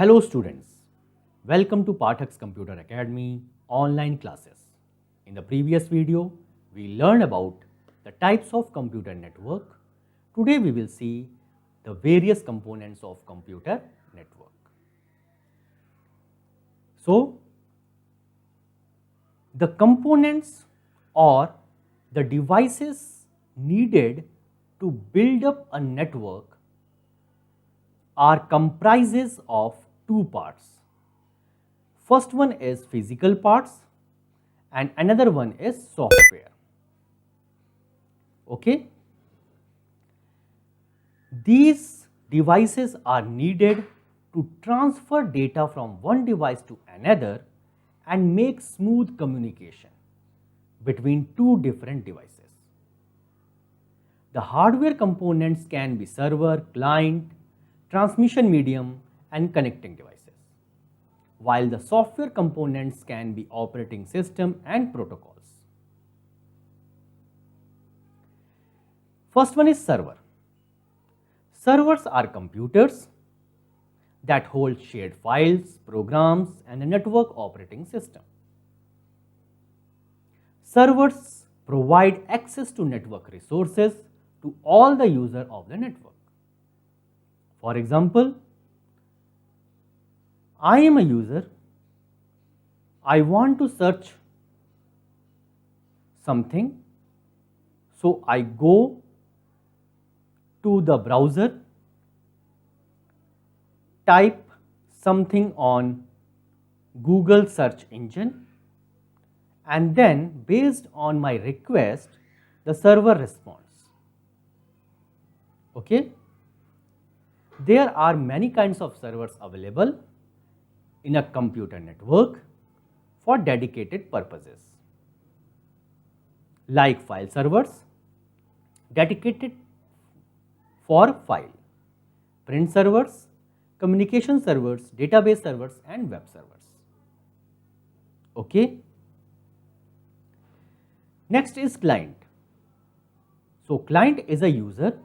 Hello students, welcome to Pathak's Computer Academy online classes. In the previous video, we learned about the types of computer network. Today we will see the various components of computer network. So, the components or the devices needed to build up a network are comprises of two parts. First one is physical parts and another one is software. Okay. These devices are needed to transfer data from one device to another and make smooth communication between two different devices. The hardware components can be server, client, transmission medium and connecting devices, while the software components can be operating system and protocols. First one is server. Servers are computers that hold shared files, programs and a network operating system. Servers provide access to network resources to all the users of the network. For example, I am a user, I want to search something, so I go to the browser, type something on Google search engine, and then based on my request, the server responds. Okay? There are many kinds of servers available in a computer network for dedicated purposes, like file servers, dedicated for file, print servers, communication servers, database servers and web servers. Okay. Next is client. So, client is a user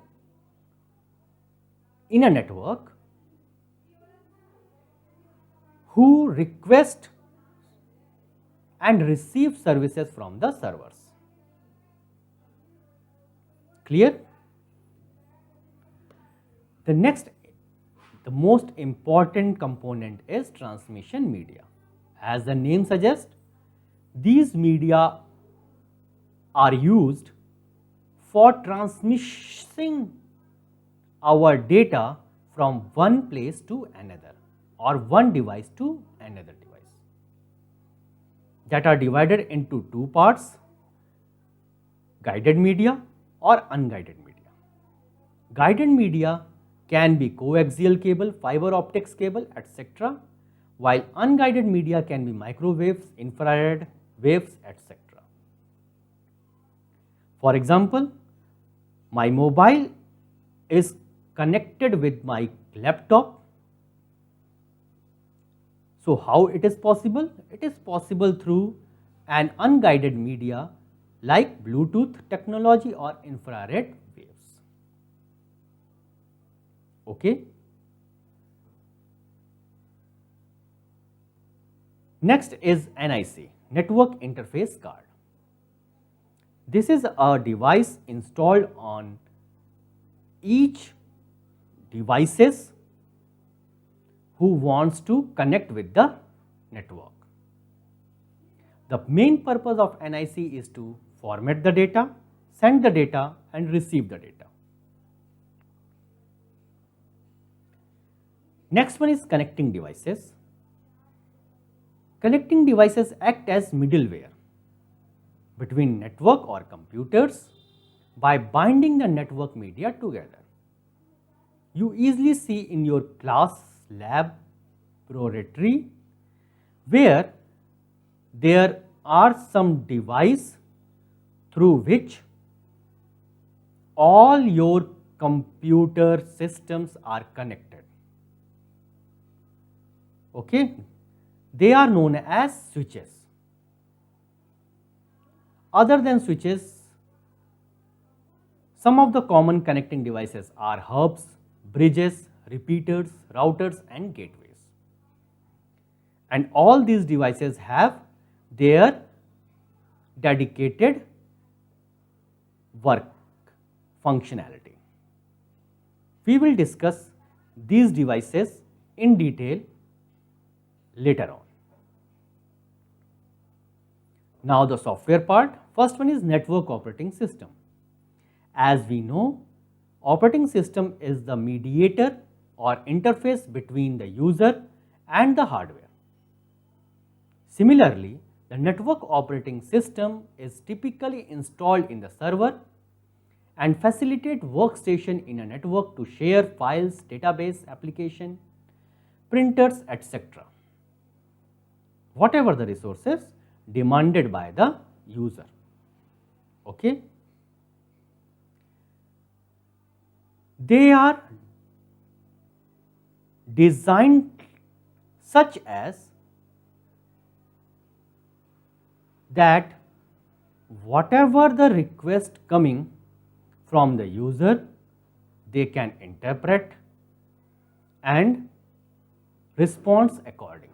in a network who request and receive services from the servers. Clear? The next, the most important component is transmission media. As the name suggests, these media are used for transmitting our data from one place to another or one device to another device, that are divided into two parts: guided media or unguided media. Guided media can be coaxial cable, fiber optics cable, etc., while unguided media can be microwaves, infrared waves, etc. For example, my mobile is connected with my laptop. So, how it is possible? It is possible through an unguided media like Bluetooth technology or infrared waves. Okay. Next is NIC, Network Interface Card. This is a device installed on each devices who wants to connect with the network. The main purpose of NIC is to format the data, send the data and receive the data. Next one is connecting devices. Connecting devices act as middleware between network or computers by binding the network media together. You easily see in your class, lab, laboratory, where there are some device through which all your computer systems are connected. Okay, they are known as switches. Other than switches, some of the common connecting devices are hubs, bridges, repeaters, routers and gateways. and all these devices have their dedicated work functionality. We will discuss these devices in detail later on. Now the software part. First one is network operating system. As we know, operating system is the mediator or interface between the user and the hardware. Similarly, the network operating system is typically installed in the server and facilitate workstation in a network to share files, database, application, printers, etc. Whatever the resources demanded by the user. Okay. They are designed such as that whatever the request coming from the user, they can interpret and respond accordingly.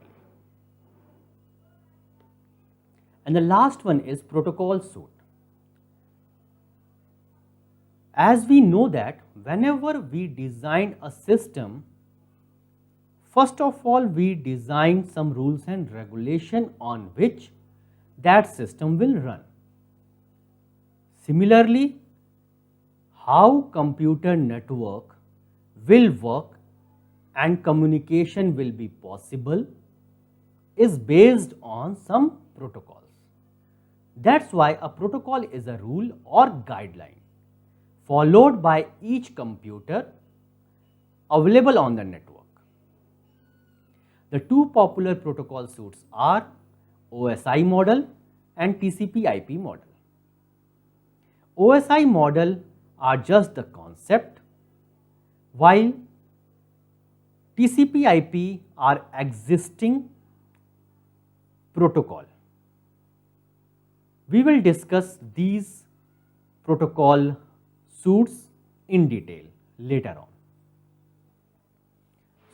And the last one is protocol suite. As we know that whenever we design a system, first of all we design some rules and regulation on which that system will run. Similarly, how computer network will work and communication will be possible is based on some protocols. That's why a protocol is a rule or guideline followed by each computer available on the network. The two popular protocol suites are OSI model and TCP/IP model. OSI model are just the concept, while TCP/IP are existing protocol. We will discuss these protocol suites in detail later on.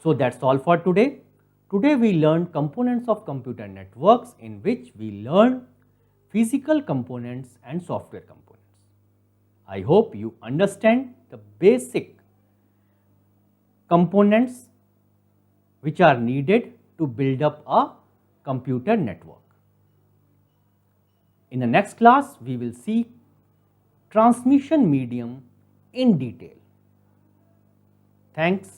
So that's all for today. Today we learned components of computer networks, in which we learned physical components and software components. I hope you understand the basic components which are needed to build up a computer network. In the next class, we will see transmission medium in detail. Thanks.